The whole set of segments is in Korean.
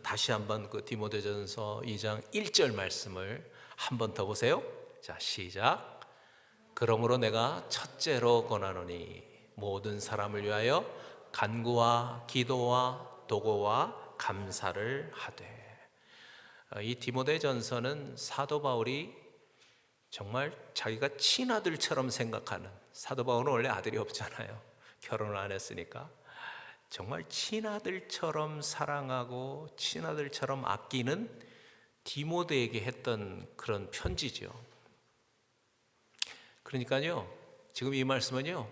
다시 한번 그 디모데전서 2장 1절 말씀을 한 번 더 보세요. 자, 시작. 그러므로 내가 첫째로 권하노니 모든 사람을 위하여 간구와 기도와 도고와 감사를 하되. 이 디모데전서는 사도 바울이 정말 자기가 친아들처럼 생각하는, 사도 바울은 원래 아들이 없잖아요. 결혼을 안 했으니까. 정말 친아들처럼 사랑하고 친아들처럼 아끼는 디모데에게 했던 그런 편지죠. 그러니까요, 지금 이 말씀은요,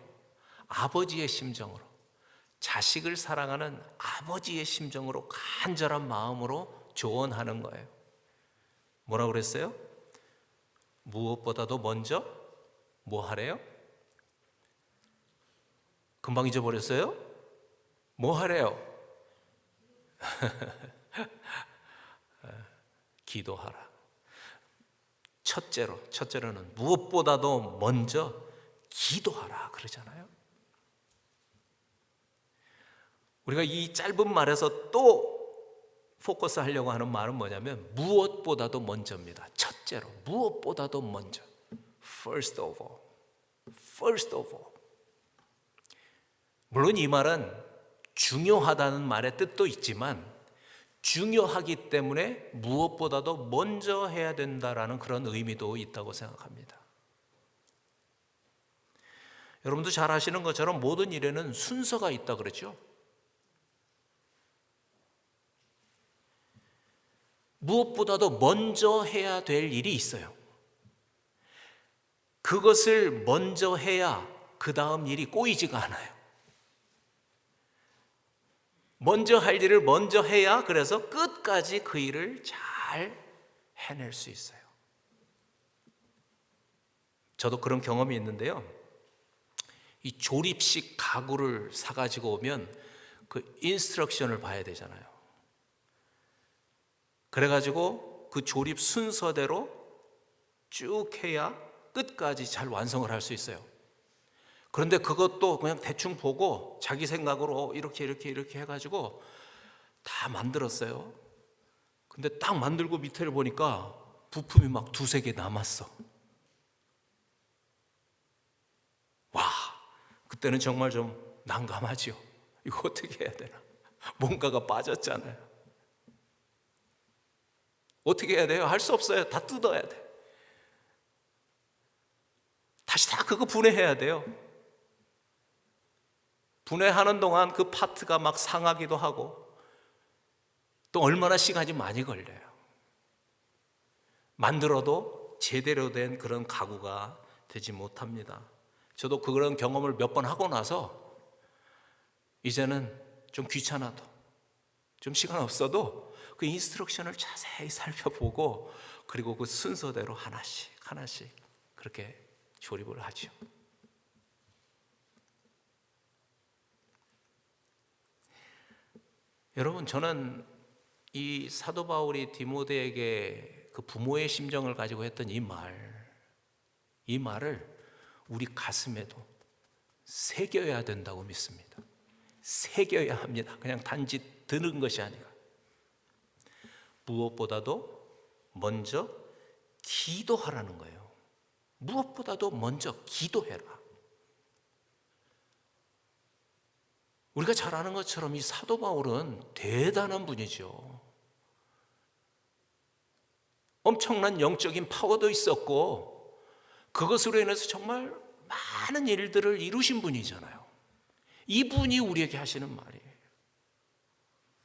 아버지의 심정으로, 자식을 사랑하는 아버지의 심정으로 간절한 마음으로 조언하는 거예요. 뭐라고 그랬어요? 무엇보다도 먼저 뭐 하래요? 금방 잊어버렸어요? 뭐 하래요? 기도하라. 첫째로는 무엇보다도 먼저 기도하라 그러잖아요. 우리가 이 짧은 말에서 또 포커스 하려고 하는 말은 뭐냐면 무엇보다도 먼저입니다. 첫째로, 무엇보다도 먼저. First of all. First of all. 물론 이 말은 중요하다는 말의 뜻도 있지만 중요하기 때문에 무엇보다도 먼저 해야 된다라는 그런 의미도 있다고 생각합니다. 여러분도 잘 아시는 것처럼 모든 일에는 순서가 있다 그랬죠. 무엇보다도 먼저 해야 될 일이 있어요. 그것을 먼저 해야 그 다음 일이 꼬이지가 않아요. 먼저 할 일을 먼저 해야 그래서 끝까지 그 일을 잘 해낼 수 있어요. 저도 그런 경험이 있는데요. 이 조립식 가구를 사가지고 오면 그 인스트럭션을 봐야 되잖아요. 그래가지고 그 조립 순서대로 쭉 해야 끝까지 잘 완성을 할 수 있어요. 그런데 그것도 그냥 대충 보고 자기 생각으로 이렇게 해가지고 다 만들었어요. 근데 딱 만들고 밑에를 보니까 부품이 막 2-3개 남았어. 와, 그때는 정말 좀 난감하죠. 이거 어떻게 해야 되나? 뭔가가 빠졌잖아요. 어떻게 해야 돼요? 할 수 없어요. 다 뜯어야 돼. 다시 다 그거 분해해야 돼요. 분해하는 동안 그 파트가 막 상하기도 하고 또 얼마나 시간이 많이 걸려요. 만들어도 제대로 된 그런 가구가 되지 못합니다. 저도 그런 경험을 몇 번 하고 나서 이제는 좀 귀찮아도 좀 시간 없어도 그 인스트럭션을 자세히 살펴보고 그리고 그 순서대로 하나씩 그렇게 조립을 하죠. 여러분, 저는 이 사도 바울이 디모데에게 그 부모의 심정을 가지고 했던 이 말을 우리 가슴에도 새겨야 된다고 믿습니다. 새겨야 합니다. 그냥 단지 듣는 것이 아니라 무엇보다도 먼저 기도하라는 거예요. 무엇보다도 먼저 기도해라. 우리가 잘 아는 것처럼 이 사도 바울은 대단한 분이죠. 엄청난 영적인 파워도 있었고 그것으로 인해서 정말 많은 일들을 이루신 분이잖아요. 이분이 우리에게 하시는 말이에요.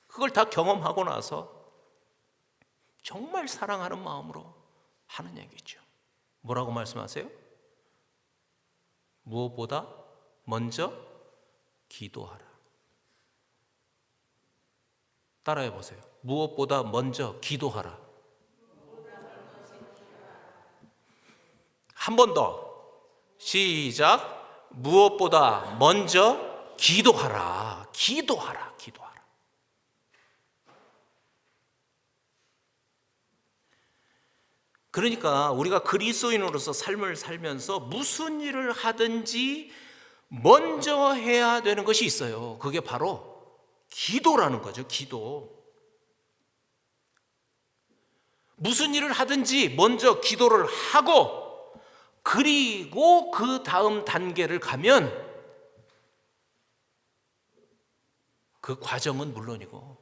그걸 다 경험하고 나서 정말 사랑하는 마음으로 하는 얘기죠. 뭐라고 말씀하세요? 무엇보다 먼저 기도하라. 따라해 보세요. 무엇보다 먼저 기도하라. 한 번 더. 시작. 무엇보다 먼저 기도하라. 기도하라. 그러니까 우리가 그리스도인으로서 삶을 살면서 무슨 일을 하든지 먼저 해야 되는 것이 있어요. 그게 바로 기도라는 거죠. 기도. 무슨 일을 하든지 먼저 기도를 하고 그리고 그 다음 단계를 가면 그 과정은 물론이고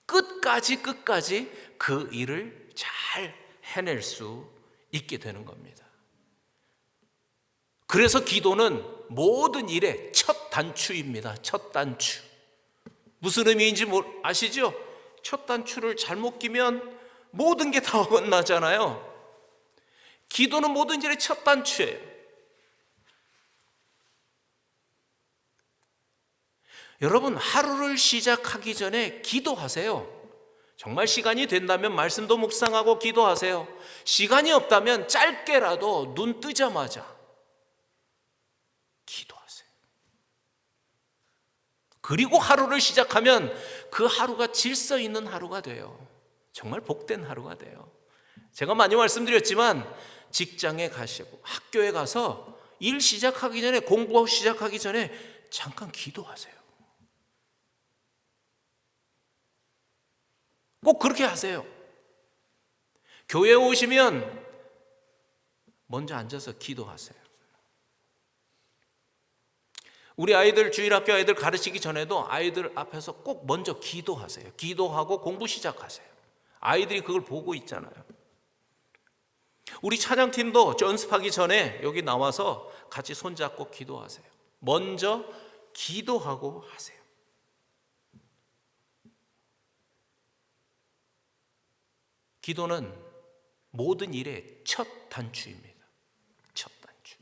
끝까지 그 일을 잘 해낼 수 있게 되는 겁니다. 그래서 기도는 모든 일의 첫 단추입니다. 첫 단추. 무슨 의미인지 아시죠? 첫 단추를 잘못 끼면 모든 게 다 어긋나잖아요. 기도는 모든 일의 첫 단추예요. 여러분, 하루를 시작하기 전에 기도하세요. 정말 시간이 된다면 말씀도 묵상하고 기도하세요. 시간이 없다면 짧게라도 눈 뜨자마자 기도하세요. 그리고 하루를 시작하면 그 하루가 질서 있는 하루가 돼요. 정말 복된 하루가 돼요. 제가 많이 말씀드렸지만 직장에 가시고 학교에 가서 일 시작하기 전에, 공부 시작하기 전에 잠깐 기도하세요. 꼭 그렇게 하세요. 교회에 오시면 먼저 앉아서 기도하세요. 우리 아이들, 주일학교 아이들 가르치기 전에도 아이들 앞에서 꼭 먼저 기도하세요. 기도하고 공부 시작하세요. 아이들이 그걸 보고 있잖아요. 우리 찬양팀도 연습하기 전에 여기 나와서 같이 손잡고 기도하세요. 먼저 기도하고 하세요. 기도는 모든 일의 첫 단추입니다. 첫 단추.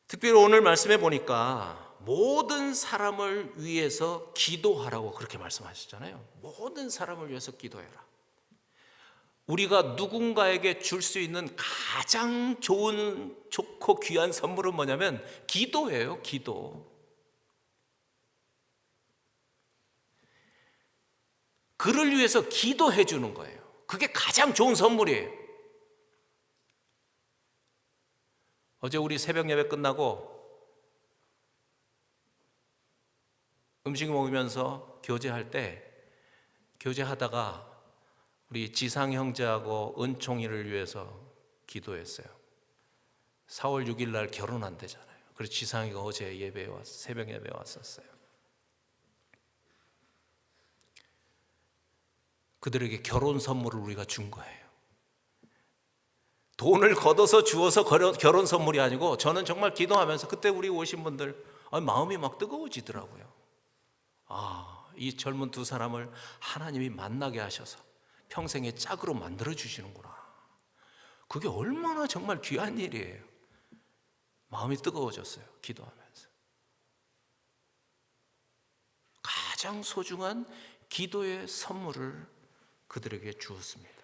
특별히 오늘 말씀해 보니까 모든 사람을 위해서 기도하라고 그렇게 말씀하셨잖아요. 모든 사람을 위해서 기도해라. 우리가 누군가에게 줄 수 있는 가장 좋고 귀한 선물은 뭐냐면 기도예요. 기도. 그를 위해서 기도해 주는 거예요. 그게 가장 좋은 선물이에요. 어제 우리 새벽 예배 끝나고 음식 먹으면서 교제할 때, 교제하다가 우리 지상 형제하고 은총이를 위해서 기도했어요. 4월 6일 날 결혼한대잖아요. 그래서 지상이가 어제 예배에 왔어요. 새벽 예배에 왔었어요. 그들에게 결혼 선물을 우리가 준 거예요. 돈을 걷어서 주어서 결혼 선물이 아니고, 저는 정말 기도하면서 그때 우리 오신 분들 마음이 막 뜨거워지더라고요. 이 젊은 두 사람을 하나님이 만나게 하셔서 평생의 짝으로 만들어 주시는구나. 그게 얼마나 정말 귀한 일이에요. 마음이 뜨거워졌어요. 기도하면서. 가장 소중한 기도의 선물을 그들에게 주었습니다.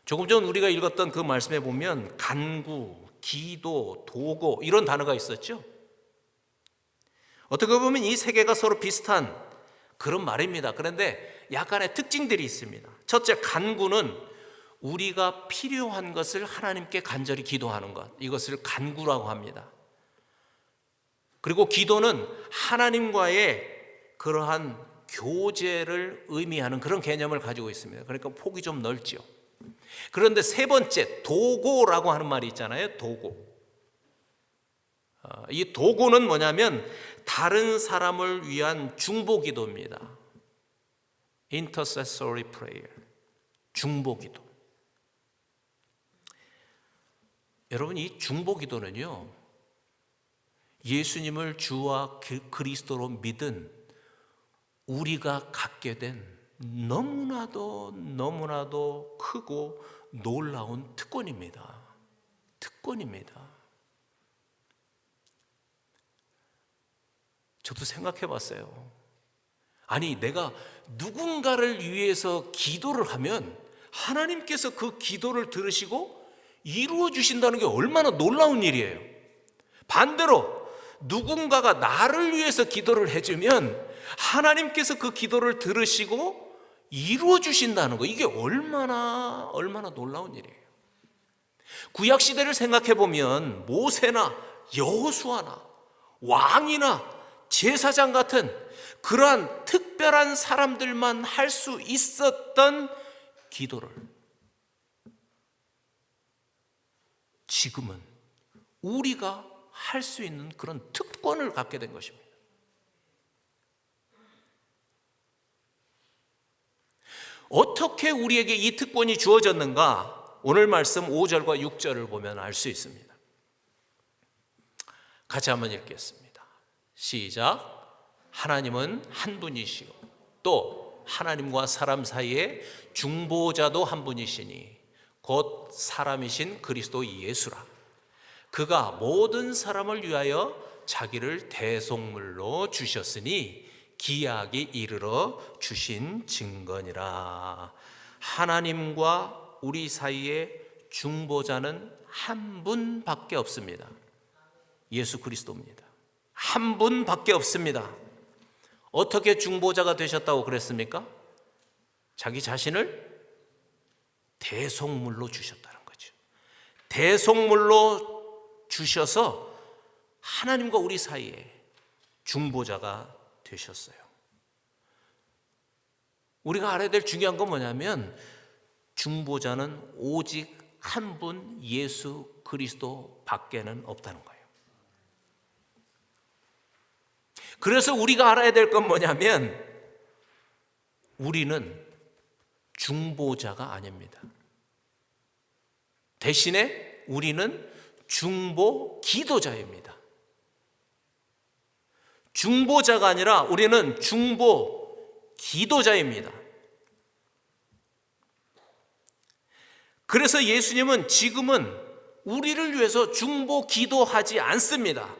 조금 전 우리가 읽었던 그 말씀에 보면 간구, 기도, 도고 이런 단어가 있었죠. 어떻게 보면 이 세 개가 서로 비슷한 그런 말입니다. 그런데 약간의 특징들이 있습니다. 첫째, 간구는 우리가 필요한 것을 하나님께 간절히 기도하는 것, 이것을 간구라고 합니다. 그리고 기도는 하나님과의 그러한 교제를 의미하는 그런 개념을 가지고 있습니다. 그러니까 폭이 좀 넓죠. 그런데 세 번째, 도고라고 하는 말이 있잖아요. 도고. 이 도고는 뭐냐면 다른 사람을 위한 중보기도입니다. Intercessory prayer. 중보기도. 여러분, 이 중보기도는요, 예수님을 주와 그리스도로 믿은 우리가 갖게 된 너무나도 크고 놀라운 특권입니다. 특권입니다. 저도 생각해 봤어요. 아니, 내가 누군가를 위해서 기도를 하면 하나님께서 그 기도를 들으시고 이루어 주신다는 게 얼마나 놀라운 일이에요. 반대로 누군가가 나를 위해서 기도를 해주면 하나님께서 그 기도를 들으시고 이루어 주신다는 거, 이게 얼마나 놀라운 일이에요. 구약 시대를 생각해 보면 모세나 여호수아나 왕이나 제사장 같은 그러한 특별한 사람들만 할 수 있었던 기도를 지금은 우리가 할 수 있는 그런 특권을 갖게 된 것입니다. 어떻게 우리에게 이 특권이 주어졌는가? 오늘 말씀 5절과 6절을 보면 알 수 있습니다. 같이 한번 읽겠습니다. 시작. 하나님은 한 분이시고 또 하나님과 사람 사이에 중보자도 한 분이시니 곧 사람이신 그리스도 예수라. 그가 모든 사람을 위하여 자기를 대속물로 주셨으니 기약이 이르러 주신 증거니라. 하나님과 우리 사이에 중보자는 한 분밖에 없습니다. 예수 그리스도입니다. 한 분밖에 없습니다. 어떻게 중보자가 되셨다고 그랬습니까? 자기 자신을 대속물로 주셨다는 거죠. 대속물로 주셔서 하나님과 우리 사이에 중보자가 되셨어요. 우리가 알아야 될 중요한 건 뭐냐면 중보자는 오직 한 분 예수 그리스도 밖에는 없다는 거예요. 그래서 우리가 알아야 될 건 뭐냐면 우리는 중보자가 아닙니다. 대신에 우리는 중보 기도자입니다. 중보자가 아니라 우리는 중보 기도자입니다. 그래서 예수님은 지금은 우리를 위해서 중보 기도하지 않습니다.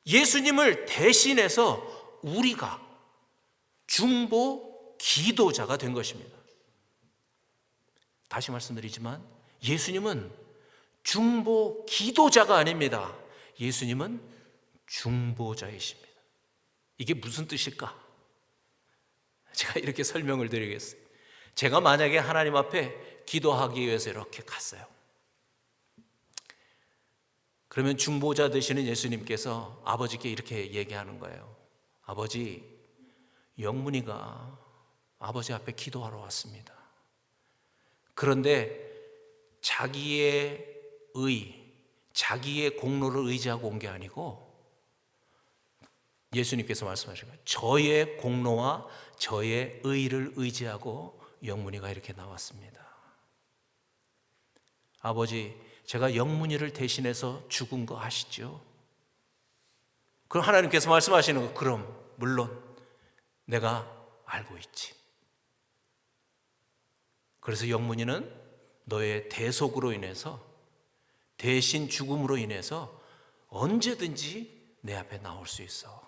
예수님을 대신해서 우리가 중보 기도자가 된 것입니다. 다시 말씀드리지만 예수님은 중보 기도자가 아닙니다. 예수님은 중보자이십니다. 이게 무슨 뜻일까? 제가 이렇게 설명을 드리겠어요. 제가 만약에 하나님 앞에 기도하기 위해서 이렇게 갔어요. 그러면 중보자 되시는 예수님께서 아버지께 이렇게 얘기하는 거예요. 아버지, 영문이가 아버지 앞에 기도하러 왔습니다. 그런데 자기의 자기의 공로를 의지하고 온 게 아니고 예수님께서 말씀하신 거예요. 저의 공로와 저의 의를 의지하고 영문이가 이렇게 나왔습니다. 아버지, 제가 영문이를 대신해서 죽은 거 아시죠? 그럼 하나님께서 말씀하시는 거, 그럼 물론 내가 알고 있지. 그래서 영문이는 너의 대속으로 인해서, 대신 죽음으로 인해서 언제든지 내 앞에 나올 수 있어.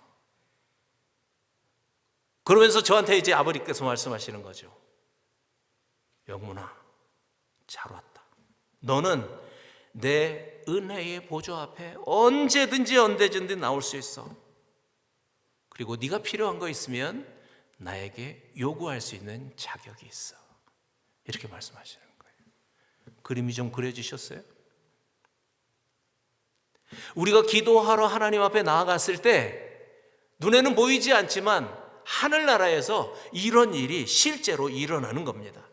그러면서 저한테 이제 아버지께서 말씀하시는 거죠. 영문아, 잘 왔다. 너는 내 은혜의 보좌 앞에 언제든지 나올 수 있어. 그리고 네가 필요한 거 있으면 나에게 요구할 수 있는 자격이 있어. 이렇게 말씀하시는 거예요. 그림이 좀 그려지셨어요? 우리가 기도하러 하나님 앞에 나아갔을 때 눈에는 보이지 않지만 하늘나라에서 이런 일이 실제로 일어나는 겁니다.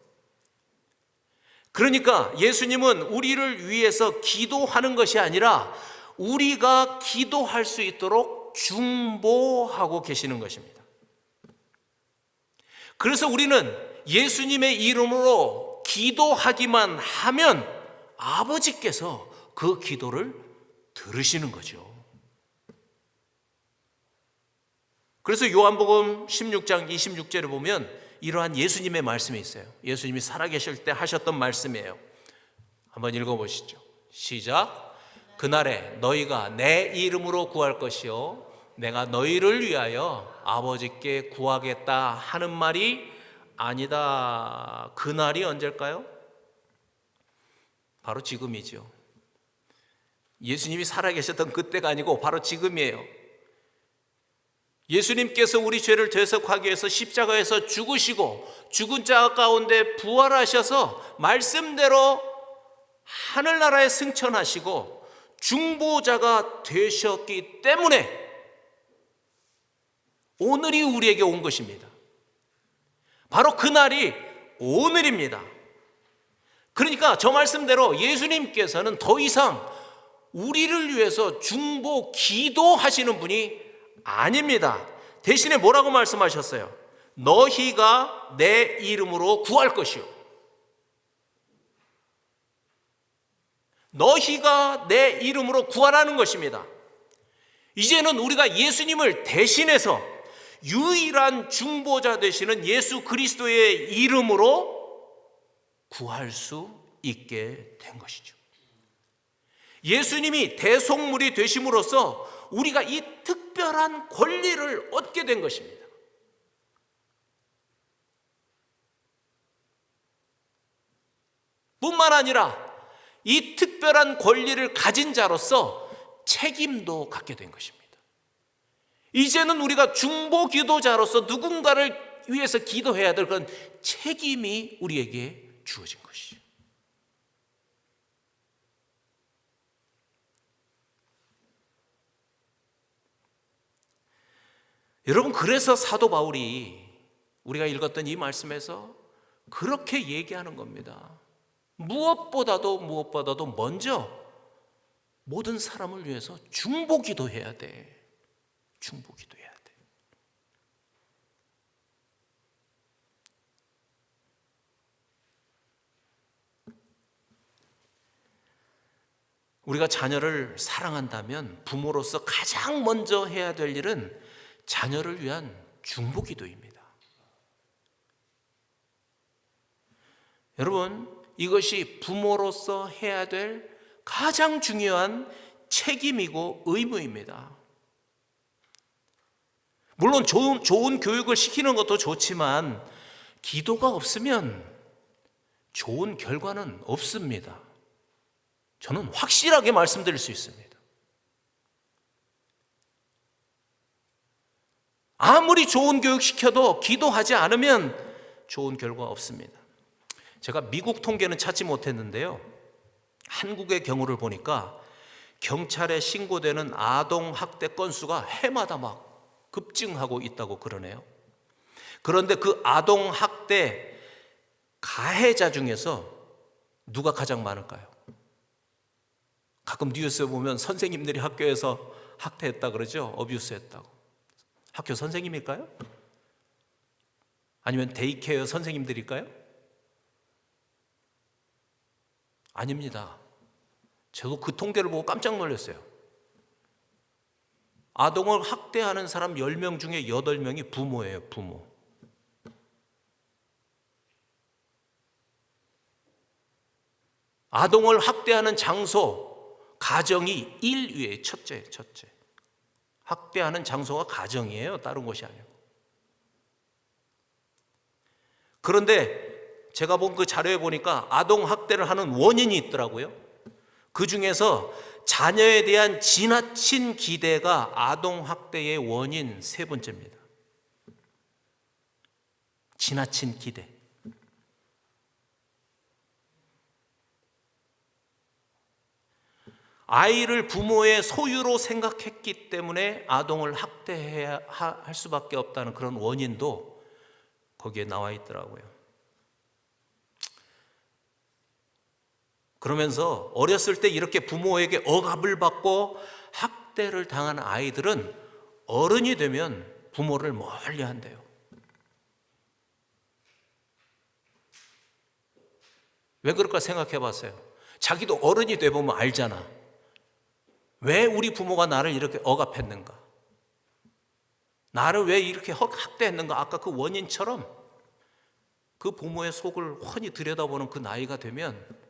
그러니까 예수님은 우리를 위해서 기도하는 것이 아니라 우리가 기도할 수 있도록 중보하고 계시는 것입니다. 그래서 우리는 예수님의 이름으로 기도하기만 하면 아버지께서 그 기도를 들으시는 거죠. 그래서 요한복음 16장 26절에 보면 이러한 예수님의 말씀이 있어요. 예수님이 살아계실 때 하셨던 말씀이에요. 한번 읽어보시죠. 시작. 그날에 너희가 내 이름으로 구할 것이요 내가 너희를 위하여 아버지께 구하겠다 하는 말이 아니다. 그날이 언제일까요? 바로 지금이죠. 예수님이 살아계셨던 그때가 아니고 바로 지금이에요. 예수님께서 우리 죄를 대속하기 위해서 십자가에서 죽으시고 죽은 자 가운데 부활하셔서 말씀대로 하늘나라에 승천하시고 중보자가 되셨기 때문에 오늘이 우리에게 온 것입니다. 바로 그날이 오늘입니다. 그러니까 저 말씀대로 예수님께서는 더 이상 우리를 위해서 중보 기도하시는 분이 아닙니다. 대신에 뭐라고 말씀하셨어요? 너희가 내 이름으로 구할 것이요. 너희가 내 이름으로 구하라는 것입니다. 이제는 우리가 예수님을 대신해서 유일한 중보자 되시는 예수 그리스도의 이름으로 구할 수 있게 된 것이죠. 예수님이 대속물이 되심으로써 우리가 이 특별한 권리를 얻게 된 것입니다. 뿐만 아니라 이 특별한 권리를 가진 자로서 책임도 갖게 된 것입니다. 이제는 우리가 중보 기도자로서 누군가를 위해서 기도해야 될 그런 책임이 우리에게 주어진 것이죠. 여러분, 그래서 사도 바울이 우리가 읽었던 이 말씀에서 그렇게 얘기하는 겁니다. 무엇보다도 먼저 모든 사람을 위해서 중보 기도해야 돼. 중보 기도해야 돼. 우리가 자녀를 사랑한다면 부모로서 가장 먼저 해야 될 일은 자녀를 위한 중보 기도입니다. 여러분, 이것이 부모로서 해야 될 가장 중요한 책임이고 의무입니다. 물론 좋은 교육을 시키는 것도 좋지만 기도가 없으면 좋은 결과는 없습니다. 저는 확실하게 말씀드릴 수 있습니다. 아무리 좋은 교육 시켜도 기도하지 않으면 좋은 결과 없습니다. 제가 미국 통계는 찾지 못했는데요, 한국의 경우를 보니까 경찰에 신고되는 아동학대 건수가 해마다 막 급증하고 있다고 그러네요. 그런데 그 아동학대 가해자 중에서 누가 가장 많을까요? 가끔 뉴스에 보면 선생님들이 학교에서 학대했다 그러죠. 어뷰스 했다고. 학교 선생님일까요? 아니면 데이케어 선생님들일까요? 아닙니다. 저도 그 통계를 보고 깜짝 놀랐어요. 아동을 학대하는 사람 10명 중에 8명이 부모예요, 부모. 아동을 학대하는 장소, 가정이 1위에 첫째. 학대하는 장소가 가정이에요, 다른 것이 아니고. 그런데 제가 본 그 자료에 보니까 아동 학대를 하는 원인이 있더라고요. 그 중에서 자녀에 대한 지나친 기대가 아동 학대의 원인 3번째입니다. 지나친 기대. 아이를 부모의 소유로 생각했기 때문에 아동을 학대해야 할 수밖에 없다는 그런 원인도 거기에 나와 있더라고요. 그러면서 어렸을 때 이렇게 부모에게 억압을 받고 학대를 당한 아이들은 어른이 되면 부모를 멀리 한대요. 왜 그럴까 생각해 봤어요. 자기도 어른이 돼 보면 알잖아. 왜 우리 부모가 나를 이렇게 억압했는가? 나를 왜 이렇게 학대했는가? 아까 그 원인처럼 그 부모의 속을 훤히 들여다보는 그 나이가 되면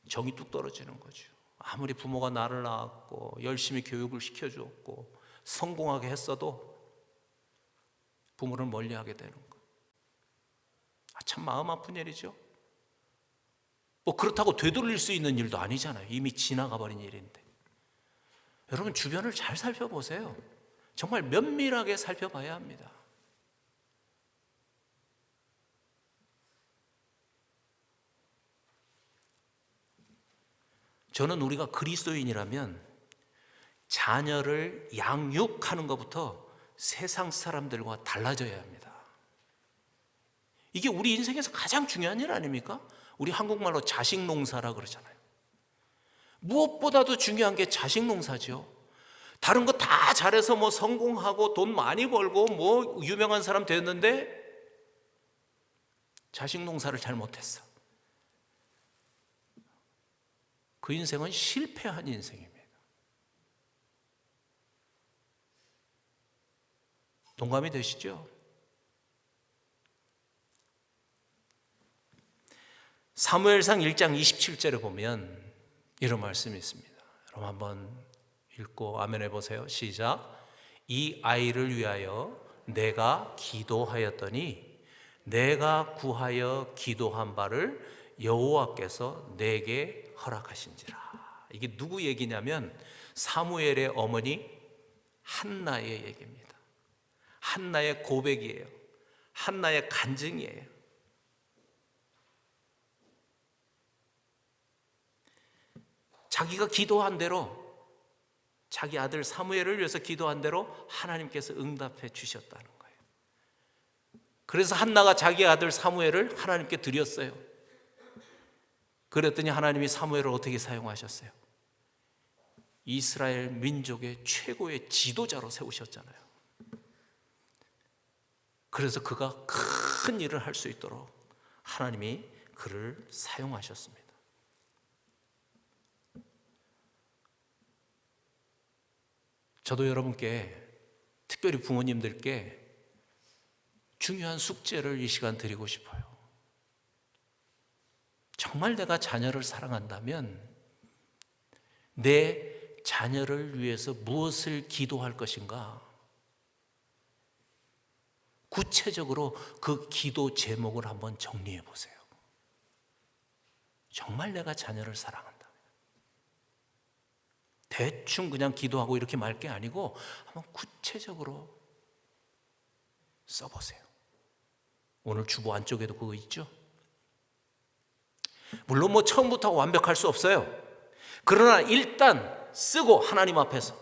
정이 뚝 떨어지는 거죠. 아무리 부모가 나를 낳았고 열심히 교육을 시켜주었고 성공하게 했어도 부모를 멀리하게 되는 거. 참 마음 아픈 일이죠. 뭐 그렇다고 되돌릴 수 있는 일도 아니잖아요. 이미 지나가 버린 일인데. 여러분, 주변을 잘 살펴보세요. 정말 면밀하게 살펴봐야 합니다. 저는 우리가 그리스도인이라면 자녀를 양육하는 것부터 세상 사람들과 달라져야 합니다. 이게 우리 인생에서 가장 중요한 일 아닙니까? 우리 한국말로 자식 농사라 그러잖아요. 무엇보다도 중요한 게 자식 농사죠. 다른 거 다 잘해서 뭐 성공하고 돈 많이 벌고 뭐 유명한 사람 됐는데 자식 농사를 잘 못했어. 그 인생은 실패한 인생입니다. 동감이 되시죠? 사무엘상 1장 27절에 보면 이런 말씀이 있습니다. 여러분 한번 읽고 아멘 해보세요. 시작. 이 아이를 위하여 내가 기도하였더니 내가 구하여 기도한 바를 여호와께서 내게 허락하신지라. 이게 누구 얘기냐면 사무엘의 어머니 한나의 얘기입니다. 한나의 고백이에요. 한나의 간증이에요. 자기가 기도한 대로, 자기 아들 사무엘을 위해서 기도한 대로 하나님께서 응답해 주셨다는 거예요. 그래서 한나가 자기 아들 사무엘을 하나님께 드렸어요. 그랬더니 하나님이 사무엘을 어떻게 사용하셨어요? 이스라엘 민족의 최고의 지도자로 세우셨잖아요. 그래서 그가 큰 일을 할 수 있도록 하나님이 그를 사용하셨습니다. 저도 여러분께, 특별히 부모님들께 중요한 숙제를 이 시간 드리고 싶어요. 정말 내가 자녀를 사랑한다면 내 자녀를 위해서 무엇을 기도할 것인가? 구체적으로 그 기도 제목을 한번 정리해 보세요. 정말 내가 자녀를 사랑한다. 대충 그냥 기도하고 이렇게 말 게 아니고 한번 구체적으로 써보세요. 오늘 주보 안쪽에도 그거 있죠? 물론 뭐 처음부터 완벽할 수 없어요. 그러나 일단 쓰고 하나님 앞에서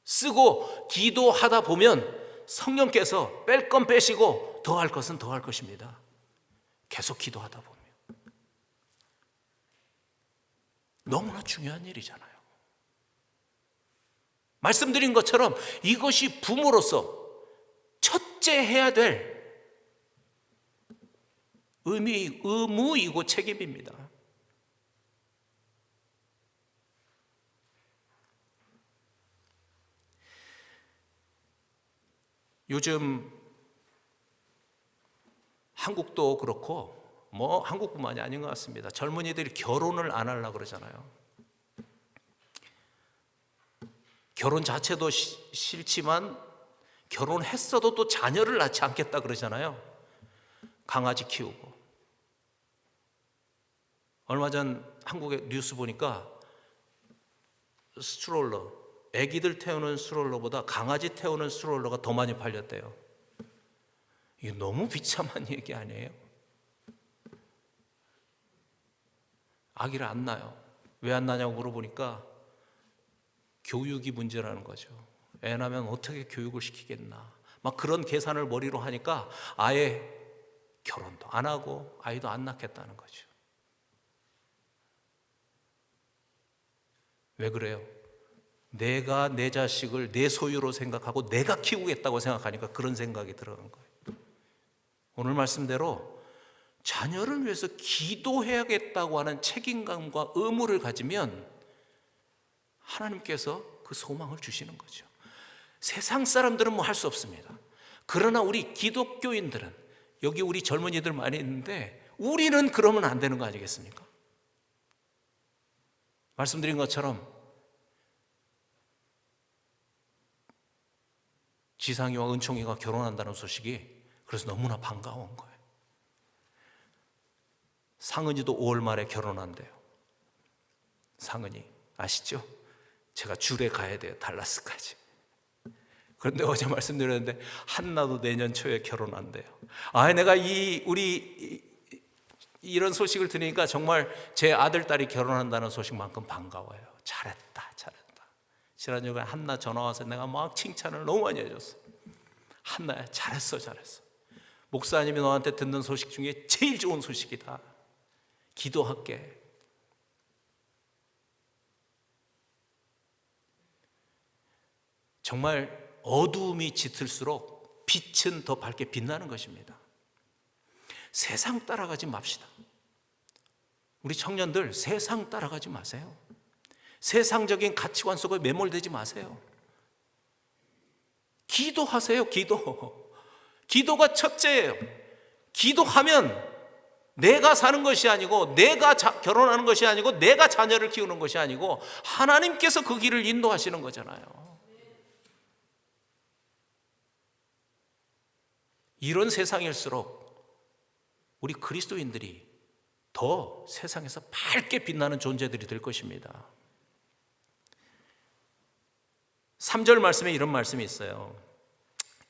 쓰고 기도하다 보면 성령께서 뺄 건 빼시고 더할 것은 더할 것입니다. 계속 기도하다 보면. 너무나 중요한 일이잖아요. 말씀드린 것처럼 이것이 부모로서 첫째 해야 될 의무이고 책임입니다. 요즘 한국도 그렇고 뭐 한국뿐만이 아닌 것 같습니다. 젊은이들이 결혼을 안 하려고 그러잖아요. 결혼 자체도 싫지만 결혼했어도 또 자녀를 낳지 않겠다 그러잖아요. 강아지 키우고. 얼마 전 한국의 뉴스 보니까 스트롤러, 애기들 태우는 스트롤러보다 강아지 태우는 스트롤러가 더 많이 팔렸대요. 이게 너무 비참한 얘기 아니에요? 아기를 안 낳아요. 왜 안 낳냐고 물어보니까 교육이 문제라는 거죠. 애 낳으면 어떻게 교육을 시키겠나. 막 그런 계산을 머리로 하니까 아예 결혼도 안 하고 아이도 안 낳겠다는 거죠. 왜 그래요? 내가 내 자식을 내 소유로 생각하고 내가 키우겠다고 생각하니까 그런 생각이 들어간 거예요. 오늘 말씀대로 자녀를 위해서 기도해야겠다고 하는 책임감과 의무를 가지면 하나님께서 그 소망을 주시는 거죠. 세상 사람들은 뭐 할 수 없습니다. 그러나 우리 기독교인들은, 여기 우리 젊은이들 많이 있는데 우리는 그러면 안 되는 거 아니겠습니까? 말씀드린 것처럼 지상이와 은총이가 결혼한다는 소식이 그래서 너무나 반가운 거예요. 상은이도 5월 말에 결혼한대요. 상은이 아시죠? 제가 줄에 가야 돼요. 달라스까지. 그런데 어제 말씀드렸는데 한나도 내년 초에 결혼한대요. 내가 우리 이런 소식을 들으니까 정말 제 아들, 딸이 결혼한다는 소식만큼 반가워요. 잘했다, 잘했다. 지난주에 한나 전화 와서 내가 막 칭찬을 너무 많이 해줬어. 한나야, 잘했어, 잘했어. 목사님이 너한테 듣는 소식 중에 제일 좋은 소식이다. 기도할게. 정말 어두움이 짙을수록 빛은 더 밝게 빛나는 것입니다. 세상 따라가지 맙시다. 우리 청년들 세상 따라가지 마세요. 세상적인 가치관 속에 매몰되지 마세요. 기도하세요. 기도가 첫째예요. 기도하면 내가 사는 것이 아니고, 내가 결혼하는 것이 아니고, 내가 자녀를 키우는 것이 아니고 하나님께서 그 길을 인도하시는 거잖아요. 이런 세상일수록 우리 그리스도인들이 더 세상에서 밝게 빛나는 존재들이 될 것입니다. 3절 말씀에 이런 말씀이 있어요.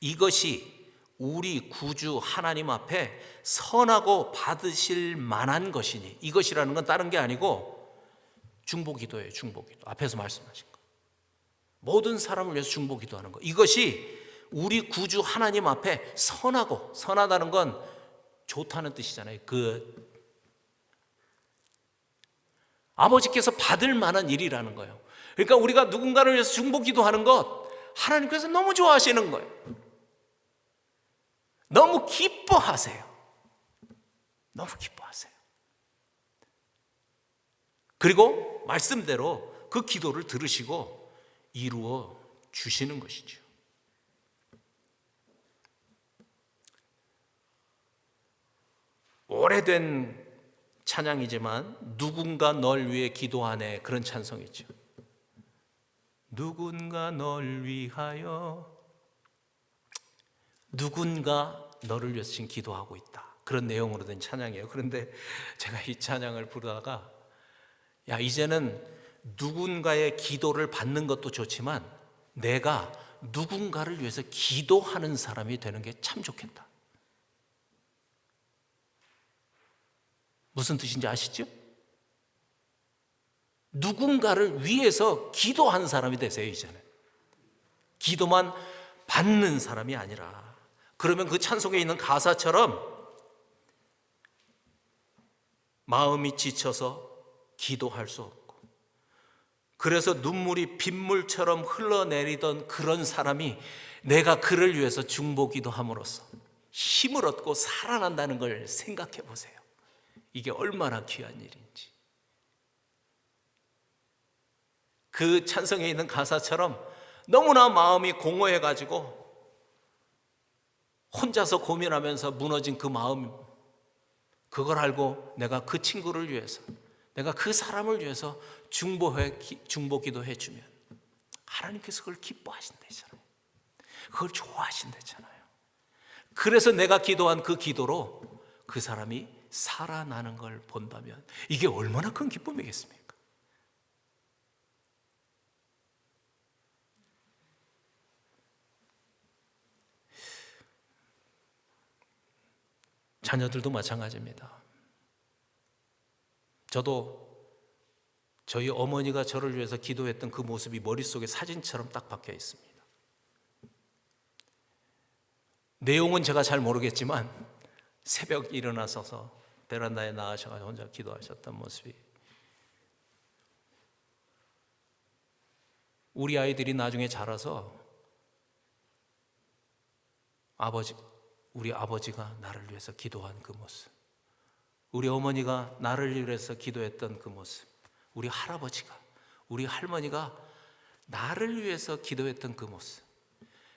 이것이 우리 구주 하나님 앞에 선하고 받으실 만한 것이니. 이것이라는 건 다른 게 아니고 중보기도예요. 중보기도. 앞에서 말씀하신 거. 모든 사람을 위해서 중보기도하는 거. 이것이 우리 구주 하나님 앞에 선하고, 선하다는 건 좋다는 뜻이잖아요. 아버지께서 받을 만한 일이라는 거예요. 그러니까 우리가 누군가를 위해서 중보기도하는 것, 하나님께서 너무 좋아하시는 거예요. 너무 기뻐하세요. 너무 기뻐하세요. 그리고 말씀대로 그 기도를 들으시고 이루어 주시는 것이죠. 오래된 찬양이지만 누군가 널 위해 기도하네, 그런 찬송이죠. 누군가 널 위하여, 누군가 너를 위해서 지금 기도하고 있다, 그런 내용으로 된 찬양이에요. 그런데 제가 이 찬양을 부르다가 이제는 누군가의 기도를 받는 것도 좋지만 내가 누군가를 위해서 기도하는 사람이 되는 게 참 좋겠다. 무슨 뜻인지 아시죠? 누군가를 위해서 기도하는 사람이 되세요. 이제는 기도만 받는 사람이 아니라. 그러면 그 찬송에 있는 가사처럼 마음이 지쳐서 기도할 수 없고, 그래서 눈물이 빗물처럼 흘러내리던 그런 사람이 내가 그를 위해서 중보기도함으로써 힘을 얻고 살아난다는 걸 생각해 보세요. 이게 얼마나 귀한 일인지. 그 찬송에 있는 가사처럼 너무나 마음이 공허해가지고 혼자서 고민하면서 무너진 그 마음, 그걸 알고 내가 그 친구를 위해서, 내가 그 사람을 위해서 중보기도 해주면 하나님께서 그걸 기뻐하신다잖아요. 그걸 좋아하신다잖아요. 그래서 내가 기도한 그 기도로 그 사람이 살아나는 걸 본다면 이게 얼마나 큰 기쁨이겠습니까? 자녀들도 마찬가지입니다. 저도 저희 어머니가 저를 위해서 기도했던 그 모습이 머릿속에 사진처럼 딱 박혀 있습니다. 내용은 제가 잘 모르겠지만 새벽 일어나서서 베란다에 나가셔서 혼자 기도하셨던 모습이, 우리 아이들이 나중에 자라서 우리 아버지가 나를 위해서 기도한 그 모습, 우리 어머니가 나를 위해서 기도했던 그 모습, 우리 할아버지가, 우리 할머니가 나를 위해서 기도했던 그 모습,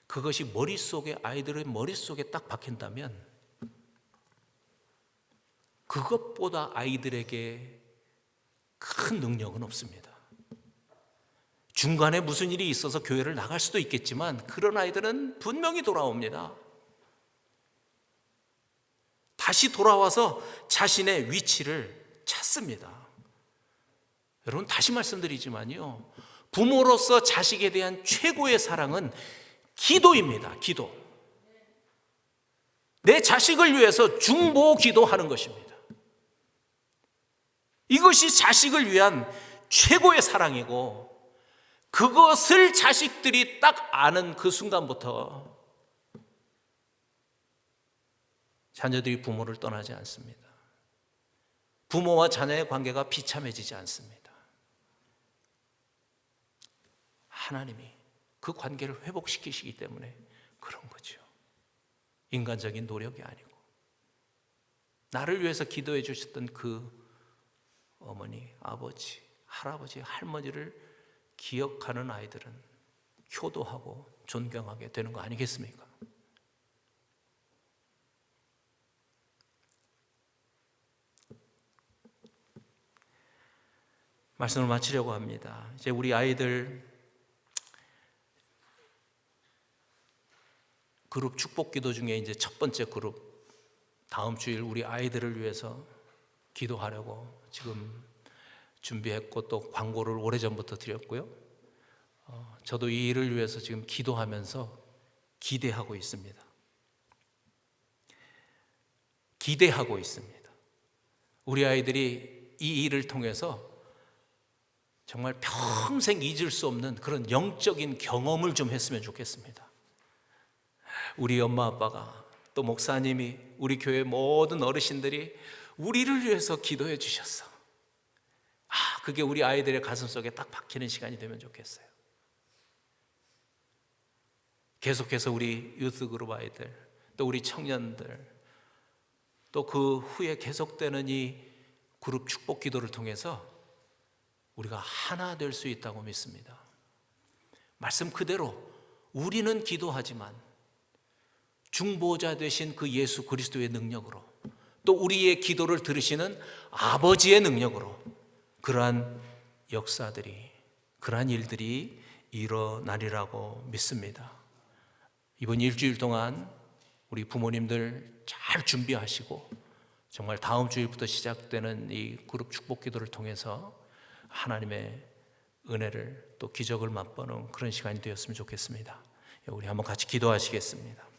그것이 머릿속에, 아이들의 머릿속에 딱 박힌다면 그것보다 아이들에게 큰 능력은 없습니다. 중간에 무슨 일이 있어서 교회를 나갈 수도 있겠지만 그런 아이들은 분명히 돌아옵니다. 다시 돌아와서 자신의 위치를 찾습니다. 여러분, 다시 말씀드리지만요, 부모로서 자식에 대한 최고의 사랑은 기도입니다. 기도. 내 자식을 위해서 중보 기도하는 것입니다. 이것이 자식을 위한 최고의 사랑이고, 그것을 자식들이 딱 아는 그 순간부터 자녀들이 부모를 떠나지 않습니다. 부모와 자녀의 관계가 비참해지지 않습니다. 하나님이 그 관계를 회복시키시기 때문에 그런 거죠. 인간적인 노력이 아니고. 나를 위해서 기도해 주셨던 그 어머니, 아버지, 할아버지, 할머니를 기억하는 아이들은 효도하고 존경하게 되는 거 아니겠습니까? 말씀을 마치려고 합니다. 이제 우리 아이들 그룹 축복 기도 중에 이제 첫 번째 그룹, 다음 주일 우리 아이들을 위해서 기도하려고 지금 준비했고, 또 광고를 오래전부터 드렸고요. 저도 이 일을 위해서 지금 기도하면서 기대하고 있습니다. 기대하고 있습니다. 우리 아이들이 이 일을 통해서 정말 평생 잊을 수 없는 그런 영적인 경험을 좀 했으면 좋겠습니다. 우리 엄마 아빠가, 또 목사님이, 우리 교회 모든 어르신들이 우리를 위해서 기도해 주셨어. 그게 우리 아이들의 가슴속에 딱 박히는 시간이 되면 좋겠어요. 계속해서 우리 유스그룹 아이들, 또 우리 청년들, 또 그 후에 계속되는 이 그룹 축복 기도를 통해서 우리가 하나 될 수 있다고 믿습니다. 말씀 그대로 우리는 기도하지만 중보자 되신 그 예수 그리스도의 능력으로, 또 우리의 기도를 들으시는 아버지의 능력으로 그러한 역사들이, 그러한 일들이 일어나리라고 믿습니다. 이번 일주일 동안 우리 부모님들 잘 준비하시고, 정말 다음 주일부터 시작되는 이 그룹 축복 기도를 통해서 하나님의 은혜를, 또 기적을 맛보는 그런 시간이 되었으면 좋겠습니다. 우리 한번 같이 기도하시겠습니다.